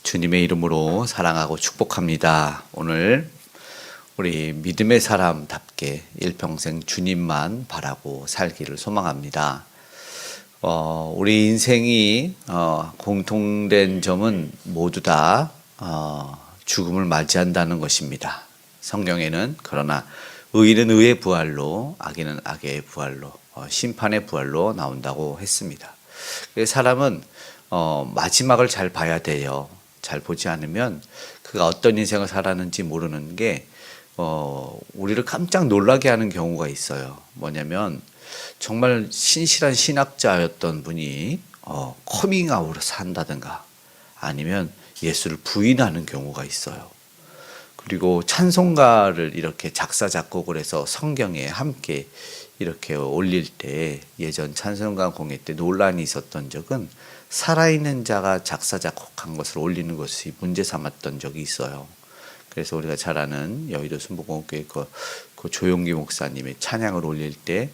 주님의 이름으로 사랑하고 축복합니다. 오늘 우리 믿음의 사람답게 일평생 주님만 바라고 살기를 소망합니다. 우리 인생이 공통된 점은 모두 다 죽음을 맞이한다는 것입니다. 성경에는 그러나 의인은 의의 부활로, 악인은 악의 부활로, 심판의 부활로 나온다고 했습니다. 사람은 마지막을 잘 봐야 돼요. 잘 보지 않으면 그가 어떤 인생을 살았는지 모르는 게 우리를 깜짝 놀라게 하는 경우가 있어요. 뭐냐면 정말 신실한 신학자였던 분이 커밍아웃을 한다든가 아니면 예수를 부인하는 경우가 있어요. 그리고 찬송가를 이렇게 작사 작곡을 해서 성경에 함께 이렇게 올릴 때 예전 찬송가 공예 때 논란이 있었던 적은 살아있는 자가 작사 작곡한 것을 올리는 것이 문제 삼았던 적이 있어요. 그래서 우리가 잘 아는 여의도 순복음교회 그 조용기 목사님의 찬양을 올릴 때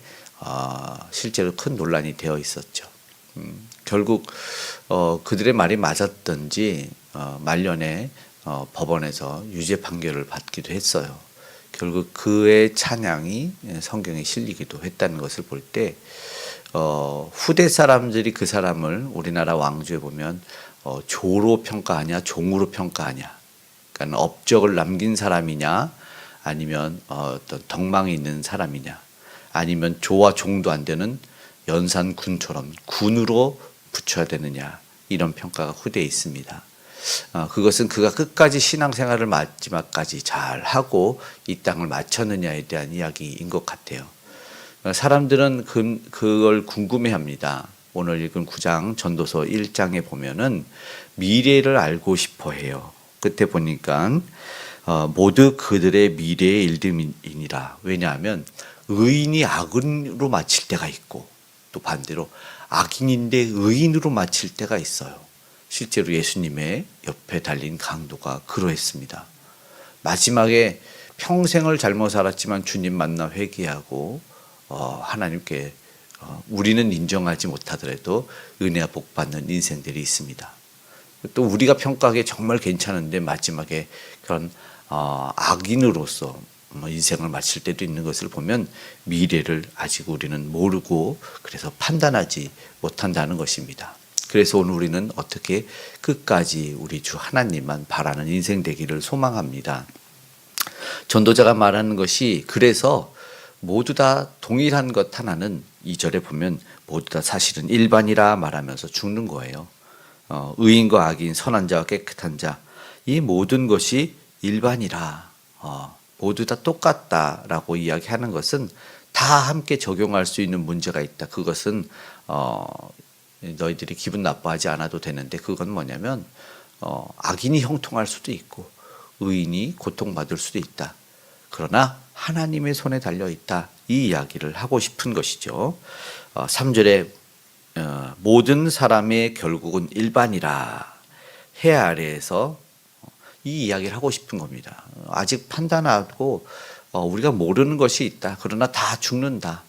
실제로 큰 논란이 되어 있었죠. 결국 그들의 말이 맞았던지 말년에 법원에서 유죄 판결을 받기도 했어요. 결국 그의 찬양이 성경에 실리기도 했다는 것을 볼 때 후대 사람들이 그 사람을 우리나라 왕조에 보면 조로 평가하냐 종으로 평가하냐, 그러니까 업적을 남긴 사람이냐 아니면 어떤 덕망이 있는 사람이냐 아니면 조와 종도 안 되는 연산군처럼 군으로 붙여야 되느냐, 이런 평가가 후대에 있습니다. 그것은 그가 끝까지 신앙생활을 마지막까지 잘 하고 이 땅을 마쳤느냐에 대한 이야기인 것 같아요. 사람들은 그걸 궁금해합니다. 오늘 읽은 9장 전도서 1장에 보면은 미래를 알고 싶어 해요. 끝에 보니까 모두 그들의 미래의 일들이니라. 왜냐하면 의인이 악인으로 마칠 때가 있고 또 반대로 악인인데 의인으로 마칠 때가 있어요. 실제로 예수님의 옆에 달린 강도가 그러했습니다. 마지막에 평생을 잘못 살았지만 주님 만나 회개하고 하나님께 우리는 인정하지 못하더라도 은혜와 복 받는 인생들이 있습니다. 또 우리가 평가하기에 정말 괜찮은데 마지막에 그런 악인으로서 인생을 마칠 때도 있는 것을 보면 미래를 아직 우리는 모르고 그래서 판단하지 못한다는 것입니다. 그래서 오늘 우리는 어떻게 끝까지 우리 주 하나님만 바라는 인생 되기를 소망합니다. 전도자가 말하는 것이 그래서 모두 다 동일한 것 하나는 2절에 보면 모두 다 사실은 일반이라 말하면서 죽는 거예요. 의인과 악인, 선한 자와 깨끗한 자, 이 모든 것이 일반이라 모두 다 똑같다라고 이야기하는 것은 다 함께 적용할 수 있는 문제가 있다. 그것은 너희들이 기분 나빠하지 않아도 되는데 그건 뭐냐면 악인이 형통할 수도 있고 의인이 고통받을 수도 있다. 그러나 하나님의 손에 달려있다. 이 이야기를 하고 싶은 것이죠. 3절에 모든 사람의 결국은 일반이라 해 아래에서 이 이야기를 하고 싶은 겁니다. 아직 판단하고 우리가 모르는 것이 있다. 그러나 다 죽는다.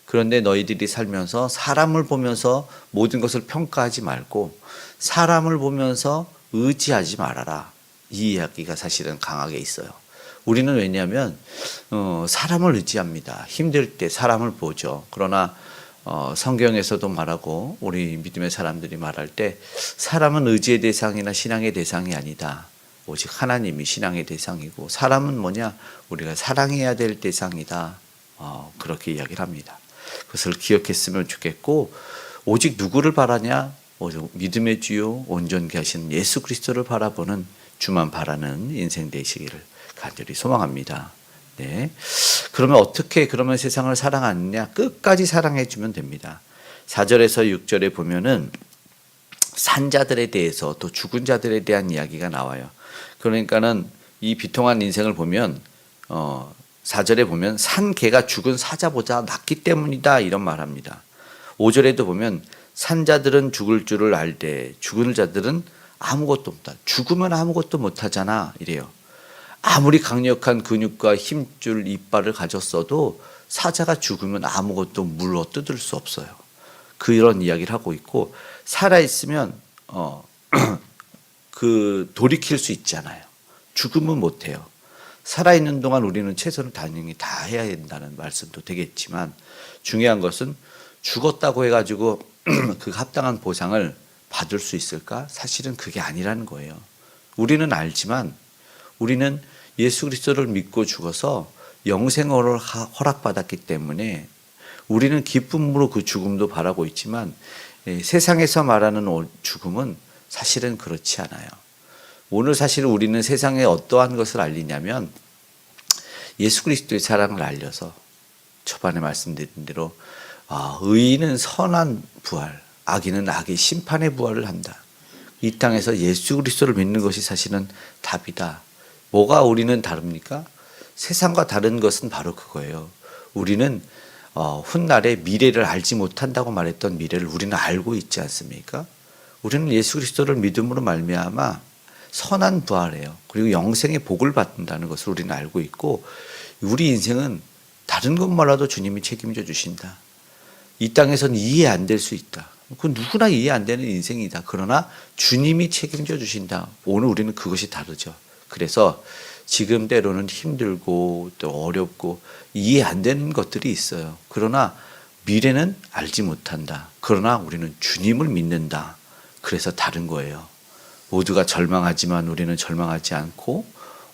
그런데 너희들이 살면서 사람을 보면서 모든 것을 평가하지 말고 사람을 보면서 의지하지 말아라. 이 이야기가 사실은 강하게 있어요. 우리는 왜냐하면 사람을 의지합니다. 힘들 때 사람을 보죠. 그러나 성경에서도 말하고 우리 믿음의 사람들이 말할 때 사람은 의지의 대상이나 신앙의 대상이 아니다. 오직 하나님이 신앙의 대상이고 사람은 뭐냐? 우리가 사랑해야 될 대상이다. 그렇게 이야기를 합니다. 그것을 기억했으면 좋겠고 오직 누구를 바라냐? 믿음의 주요 온전케 하신 예수 그리스도를 바라보는 주만 바라는 인생 되시기를 간절히 소망합니다. 네. 그러면 세상을 사랑하느냐? 끝까지 사랑해 주면 됩니다. 4절에서 6절에 보면은 산자들에 대해서 또 죽은 자들에 대한 이야기가 나와요. 그러니까는 이 비통한 인생을 보면 4절에 보면 산 개가 죽은 사자보다 낫기 때문이다 이런 말합니다. 5절에도 보면 산자들은 죽을 줄을 알되 죽은 자들은 아무것도 없다. 죽으면 아무것도 못하잖아 이래요. 아무리 강력한 근육과 힘줄 이빨을 가졌어도 사자가 죽으면 아무것도 물어 뜯을 수 없어요. 그런 이야기를 하고 있고 살아있으면 돌이킬 수 있잖아요. 죽으면 못해요. 살아있는 동안 우리는 최선을 당연히 다 해야 된다는 말씀도 되겠지만 중요한 것은 죽었다고 해가지고 그 합당한 보상을 받을 수 있을까? 사실은 그게 아니라는 거예요. 우리는 알지만 우리는 예수 그리스도를 믿고 죽어서 영생을 허락받았기 때문에 우리는 기쁨으로 그 죽음도 바라고 있지만 세상에서 말하는 죽음은 사실은 그렇지 않아요. 오늘 사실 우리는 세상에 어떠한 것을 알리냐면 예수 그리스도의 사랑을 알려서 초반에 말씀드린 대로 의인은 선한 부활, 악인은 악의 심판의 부활을 한다. 이 땅에서 예수 그리스도를 믿는 것이 사실은 답이다. 뭐가 우리는 다릅니까? 세상과 다른 것은 바로 그거예요. 우리는 훗날의 미래를 알지 못한다고 말했던 미래를 우리는 알고 있지 않습니까? 우리는 예수 그리스도를 믿음으로 말미암아 선한 부활이에요. 그리고 영생의 복을 받는다는 것을 우리는 알고 있고 우리 인생은 다른 것 몰라도 주님이 책임져 주신다. 이 땅에서는 이해 안 될 수 있다. 그 누구나 이해 안 되는 인생이다. 그러나 주님이 책임져 주신다. 오늘 우리는 그것이 다르죠. 그래서 지금 때로는 힘들고 또 어렵고 이해 안 되는 것들이 있어요. 그러나 미래는 알지 못한다. 그러나 우리는 주님을 믿는다. 그래서 다른 거예요. 모두가 절망하지만 우리는 절망하지 않고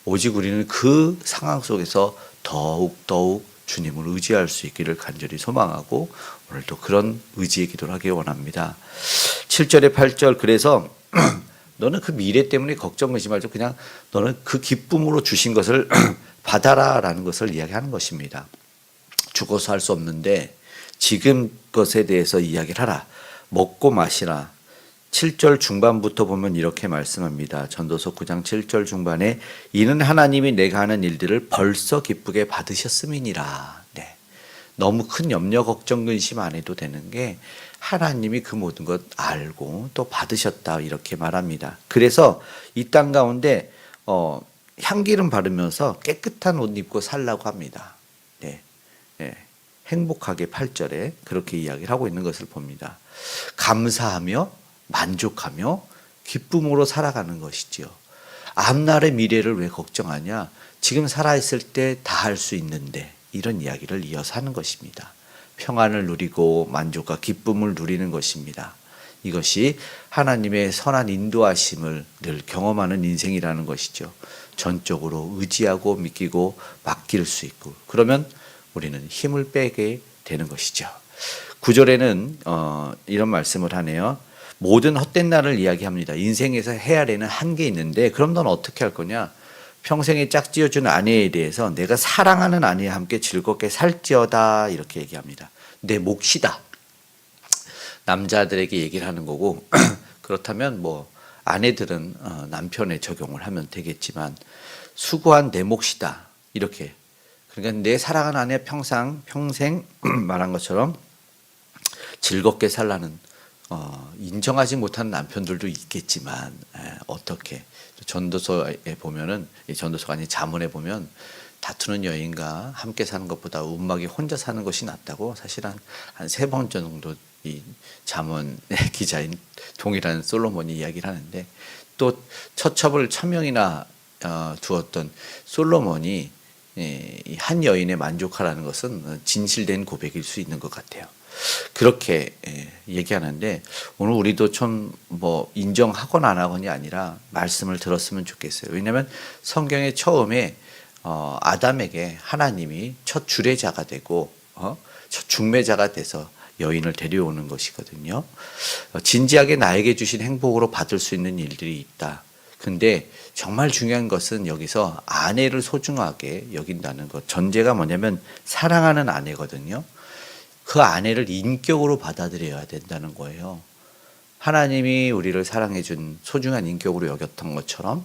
오직 우리는 그 상황 속에서 더욱 주님을 의지할 수 있기를 간절히 소망하고 오늘도 그런 의지의 기도를 하기 원합니다. 7절에 8절 그래서 너는 그 미래 때문에 걱정하지 말고 그냥 너는 그 기쁨으로 주신 것을 받아라라는 것을 이야기하는 것입니다. 죽어서 할 수 없는데 지금 것에 대해서 이야기를 하라. 먹고 마시라. 7절 중반부터 보면 이렇게 말씀합니다. 전도서 9장 7절 중반에 이는 하나님이 내가 하는 일들을 벌써 기쁘게 받으셨음이니라. 네. 너무 큰 염려 걱정 근심 안 해도 되는 게 하나님이 그 모든 것 알고 또 받으셨다 이렇게 말합니다. 그래서 이 땅 가운데 향기름 바르면서 깨끗한 옷 입고 살라고 합니다. 네. 네. 행복하게 8절에 그렇게 이야기를 하고 있는 것을 봅니다. 감사하며 만족하며 기쁨으로 살아가는 것이지요. 앞날의 미래를 왜 걱정하냐? 지금 살아있을 때 다 할 수 있는데 이런 이야기를 이어서 하는 것입니다. 평안을 누리고 만족과 기쁨을 누리는 것입니다. 이것이 하나님의 선한 인도하심을 늘 경험하는 인생이라는 것이죠. 전적으로 의지하고 믿기고 맡길 수 있고 그러면 우리는 힘을 빼게 되는 것이죠. 9절에는 이런 말씀을 하네요. 모든 헛된 날을 이야기합니다. 인생에서 해야 되는 한계 있는데 그럼 넌 어떻게 할 거냐? 평생에 짝지어준 아내에 대해서 내가 사랑하는 아내와 함께 즐겁게 살지어다 이렇게 얘기합니다. 내 몫이다. 남자들에게 얘기를 하는 거고 그렇다면 뭐 아내들은 남편에 적용을 하면 되겠지만 수고한 내 몫이다 이렇게 그러니까 내 사랑하는 아내 평생 말한 것처럼 즐겁게 살라는 인정하지 못하는 남편들도 있겠지만 어떻게 전도서에 보면은 전도서가 아닌 자문에 보면 다투는 여인과 함께 사는 것보다 움막이 혼자 사는 것이 낫다고 사실 한 3번 정도 이 자문 기자인 동일한 솔로몬이 이야기를 하는데 또 처첩을 1000명이나 두었던 솔로몬이 한 여인에 만족하라는 것은 진실된 고백일 수 있는 것 같아요. 그렇게 얘기하는데 오늘 우리도 좀 뭐 인정하거나 안 하거나 아니라 말씀을 들었으면 좋겠어요. 왜냐하면 성경의 처음에 아담에게 하나님이 첫 주례자가 되고 첫 중매자가 돼서 여인을 데려오는 것이거든요. 진지하게 나에게 주신 행복으로 받을 수 있는 일들이 있다. 근데 정말 중요한 것은 여기서 아내를 소중하게 여긴다는 것. 전제가 뭐냐면 사랑하는 아내거든요. 그 아내를 인격으로 받아들여야 된다는 거예요. 하나님이 우리를 사랑해 준 소중한 인격으로 여겼던 것처럼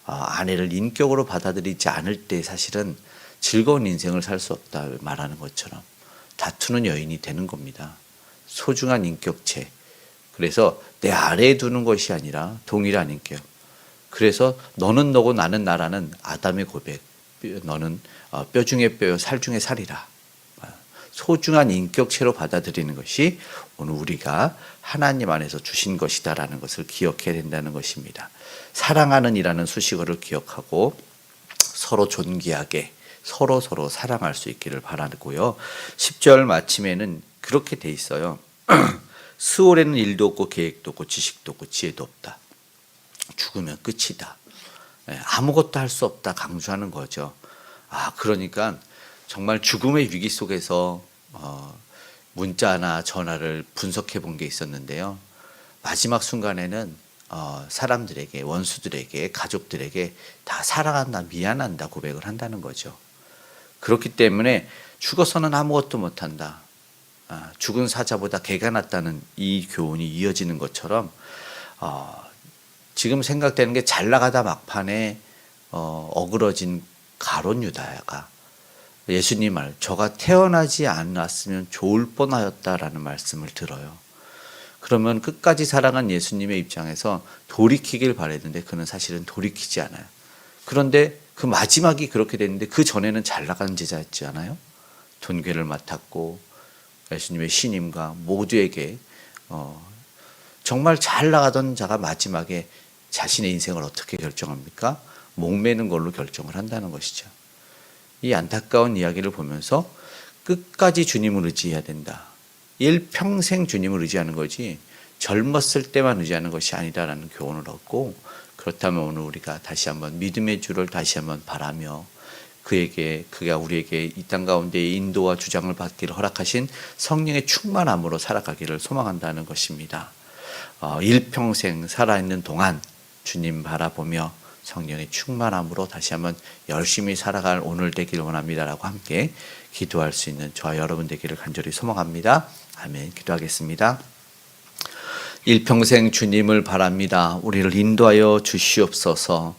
아내를 인격으로 받아들이지 않을 때 사실은 즐거운 인생을 살 수 없다 말하는 것처럼 다투는 여인이 되는 겁니다. 소중한 인격체. 그래서 내 아래에 두는 것이 아니라 동일한 인격. 그래서 너는 너고 나는 나라는 아담의 고백. 너는 뼈 중에 뼈요 살 중에 살이라. 소중한 인격체로 받아들이는 것이 오늘 우리가 하나님 안에서 주신 것이다라는 것을 기억해야 된다는 것입니다. 사랑하는 이라는 수식어를 기억하고 서로 존귀하게 서로 사랑할 수 있기를 바라고요. 10절 마침에는 그렇게 돼 있어요. 스올에는 일도 없고 계획도 없고 지식도 없고 지혜도 없다. 죽으면 끝이다. 아무것도 할 수 없다 강조하는 거죠. 그러니까 정말 죽음의 위기 속에서 문자나 전화를 분석해 본 게 있었는데요. 마지막 순간에는 사람들에게, 원수들에게, 가족들에게 다 사랑한다, 미안한다 고백을 한다는 거죠. 그렇기 때문에 죽어서는 아무것도 못한다. 죽은 사자보다 개가 낫다는 이 교훈이 이어지는 것처럼 지금 생각되는 게 잘 나가다 막판에 어그러진 가룟 유다가 예수님 말, 저가 태어나지 않았으면 좋을 뻔하였다라는 말씀을 들어요. 그러면 끝까지 사랑한 예수님의 입장에서 돌이키길 바랬는데 그는 사실은 돌이키지 않아요. 그런데 그 마지막이 그렇게 됐는데 그 전에는 잘 나가는 제자였지 않아요? 돈궤를 맡았고 예수님의 신임과 모두에게 정말 잘 나가던 자가 마지막에 자신의 인생을 어떻게 결정합니까? 목매는 걸로 결정을 한다는 것이죠. 이 안타까운 이야기를 보면서 끝까지 주님을 의지해야 된다. 일평생 주님을 의지하는 거지 젊었을 때만 의지하는 것이 아니다라는 교훈을 얻고, 그렇다면 오늘 우리가 다시 한번 믿음의 주를 다시 한번 바라며 그가 우리에게 이 땅 가운데 인도와 주장을 받기를 허락하신 성령의 충만함으로 살아가기를 소망한다는 것입니다. 일평생 살아있는 동안 주님 바라보며 성령의 충만함으로 다시 한번 열심히 살아갈 오늘 되기를 원합니다라고 함께 기도할 수 있는 저와 여러분 되기를 간절히 소망합니다. 아멘. 기도하겠습니다. 일평생 주님을 바랍니다. 우리를 인도하여 주시옵소서.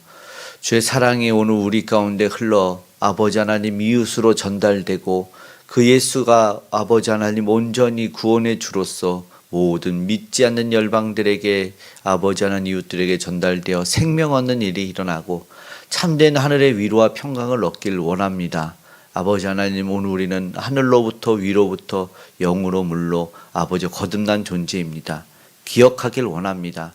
주의 사랑이 오늘 우리 가운데 흘러 아버지 하나님 이웃으로 전달되고 그 예수가 아버지 하나님 온전히 구원의 주로서 모든 믿지 않는 열방들에게 아버지 하나님 이웃들에게 전달되어 생명 얻는 일이 일어나고 참된 하늘의 위로와 평강을 얻길 원합니다. 아버지 하나님, 오늘 우리는 하늘로부터 위로부터 영으로 물로 아버지 거듭난 존재입니다. 기억하길 원합니다.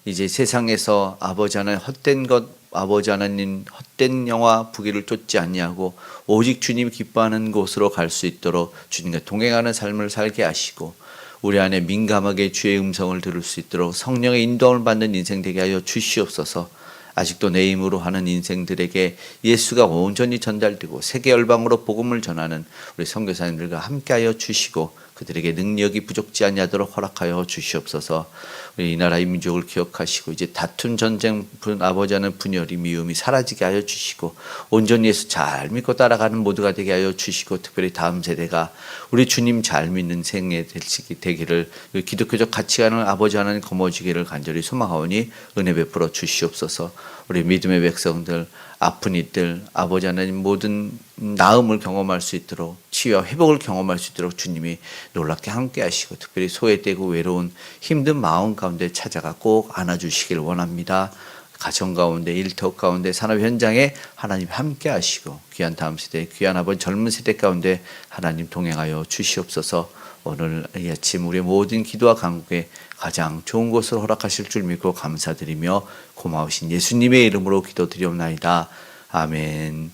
이제 세상에서 아버지 하나님 헛된 것, 아버지 하나님 헛된 영화 부귀를 쫓지 아니하고 오직 주님 기뻐하는 곳으로 갈 수 있도록 주님과 동행하는 삶을 살게 하시고 우리 안에 민감하게 주의 음성을 들을 수 있도록 성령의 인도함을 받는 인생 되게 하여 주시옵소서. 아직도 내 힘으로 하는 인생들에게 예수가 온전히 전달되고 세계 열방으로 복음을 전하는 우리 선교사님들과 함께하여 주시고 그들에게 능력이 부족지 아니하도록 허락하여 주시옵소서. 우리 이 나라의 민족을 기억하시고 이제 다툼 전쟁 아버지 하는 분열이 미움이 사라지게 하여 주시고 온전히 예수 잘 믿고 따라가는 모두가 되게 하여 주시고 특별히 다음 세대가 우리 주님 잘 믿는 생애 되기를 기독교적 가치관을 아버지 하나님 거머쥐기를 간절히 소망하오니 은혜 베풀어 주시옵소서. 우리 믿음의 백성들 아픈 이들 아버지 하나님 모든 나음을 경험할 수 있도록 치유와 회복을 경험할 수 있도록 주님이 놀랍게 함께 하시고 특별히 소외되고 외로운 힘든 마음 가운데 찾아가 꼭 안아주시길 원합니다. 가정 가운데 일터 가운데 산업 현장에 하나님 함께 하시고 귀한 다음 세대 귀한 아버지 젊은 세대 가운데 하나님 동행하여 주시옵소서. 오늘 이 아침 우리의 모든 기도와 간구에 가장 좋은 곳을 허락하실 줄 믿고 감사드리며 고마우신 예수님의 이름으로 기도드리옵나이다. 아멘.